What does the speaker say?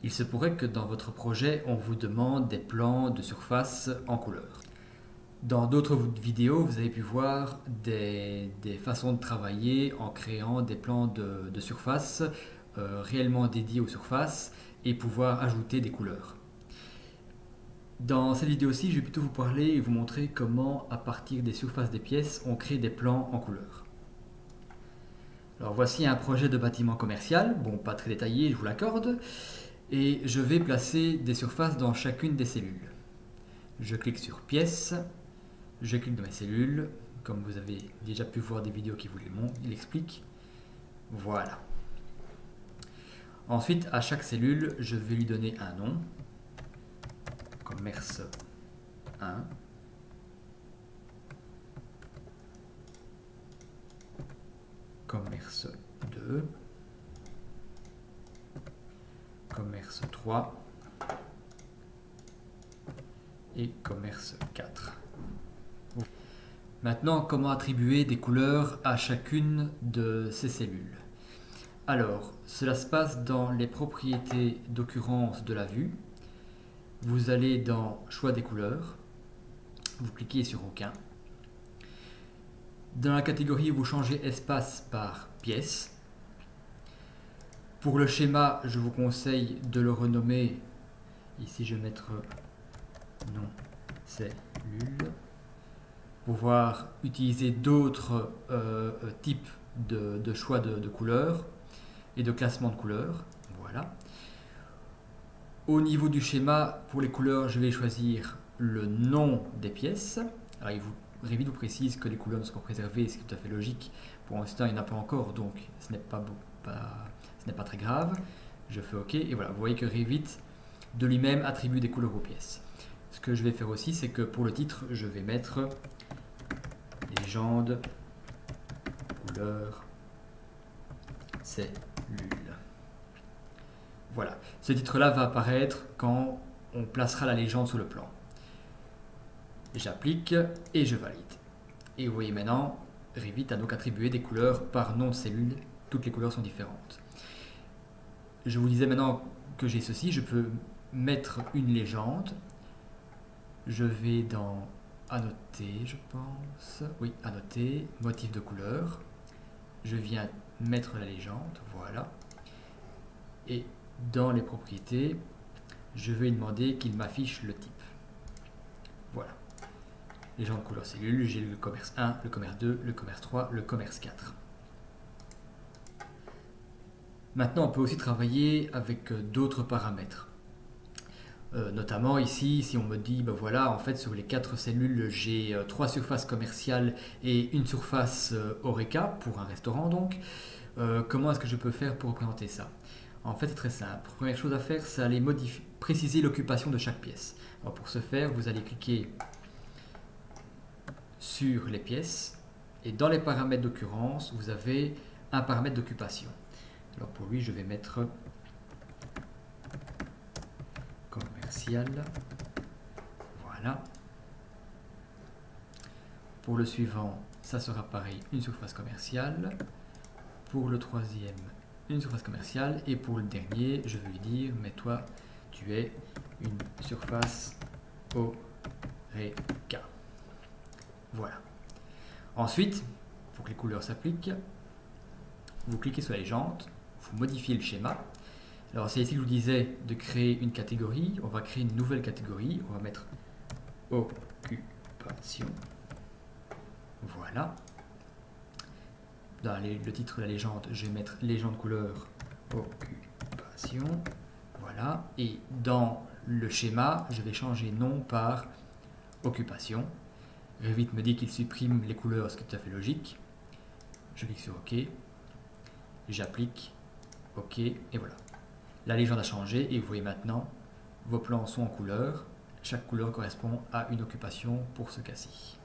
Il se pourrait que dans votre projet, on vous demande des plans de surface en couleur. Dans d'autres vidéos, vous avez pu voir des façons de travailler en créant des plans de surface réellement dédiés aux surfaces et pouvoir ajouter des couleurs. Dans cette vidéo-ci, je vais plutôt vous parler et vous montrer comment, à partir des surfaces des pièces, on crée des plans en couleur. Alors voici un projet de bâtiment commercial, bon pas très détaillé, je vous l'accorde, et je vais placer des surfaces dans chacune des cellules. Je clique sur pièces, je clique dans mes cellules, comme vous avez déjà pu voir des vidéos qui vous l'expliquent. Voilà. Ensuite, à chaque cellule, je vais lui donner un nom. Commerce 1. Commerce 2. Commerce 3. Et commerce 4. Maintenant, comment attribuer des couleurs à chacune de ces cellules? Alors, cela se passe dans les propriétés d'occurrence de la vue. Vous allez dans Choix des couleurs, vous cliquez sur Aucun. Dans la catégorie, vous changez espace par pièce. Pour le schéma, je vous conseille de le renommer. Ici, je vais mettre nom cellule. Pouvoir utiliser d'autres types de choix de couleurs et de classement de couleurs. Voilà. Au niveau du schéma, pour les couleurs, je vais choisir le nom des pièces. Alors, Revit vous précise que les couleurs ne sont pas préservées, c'est tout à fait logique. Pour l'instant, il n'y en a pas encore, donc ce n'est pas très grave. Je fais OK, et voilà, vous voyez que Revit, de lui-même, attribue des couleurs aux pièces. Ce que je vais faire aussi, c'est que pour le titre, je vais mettre légende, couleur, cellule. Voilà, ce titre-là va apparaître quand on placera la légende sur le plan. J'applique et je valide. Et vous voyez maintenant, Revit a donc attribué des couleurs par nom de cellule. Toutes les couleurs sont différentes. Je vous disais maintenant que j'ai ceci, je peux mettre une légende. Je vais dans Annoter, je pense. Oui, Annoter, motif de couleur. Je viens mettre la légende, voilà. Et dans les propriétés, je vais lui demander qu'il m'affiche le type. Voilà. Légende couleur cellule, j'ai le commerce 1, le commerce 2, le commerce 3, le commerce 4. Maintenant, on peut aussi travailler avec d'autres paramètres. Notamment ici, si on me dit, ben voilà, en fait sur les 4 cellules, j'ai 3 surfaces commerciales et une surface Horeca, pour un restaurant donc, comment est-ce que je peux faire pour représenter ça? En fait, c'est très simple. Première chose à faire, c'est aller préciser l'occupation de chaque pièce. Alors pour ce faire, vous allez cliquer sur les pièces et dans les paramètres d'occurrence, vous avez un paramètre d'occupation. Alors pour lui, je vais mettre commercial. Voilà. Pour le suivant, ça sera pareil, une surface commerciale. Pour le troisième, une surface commerciale. Et pour le dernier, je vais lui dire, mais toi, tu es une surface Horeca. Voilà. Ensuite, pour que les couleurs s'appliquent, vous cliquez sur la légende, vous modifiez le schéma. Alors c'est ici que je vous disais de créer une catégorie. On va créer une nouvelle catégorie. On va mettre occupation. Voilà. Dans le titre de la légende, je vais mettre légende couleur occupation. Voilà. Et dans le schéma, je vais changer nom par occupation. Revit me dit qu'il supprime les couleurs, ce qui est tout à fait logique. Je clique sur OK. J'applique. OK. Et voilà. La légende a changé et vous voyez maintenant, vos plans sont en couleur. Chaque couleur correspond à une occupation pour ce cas-ci.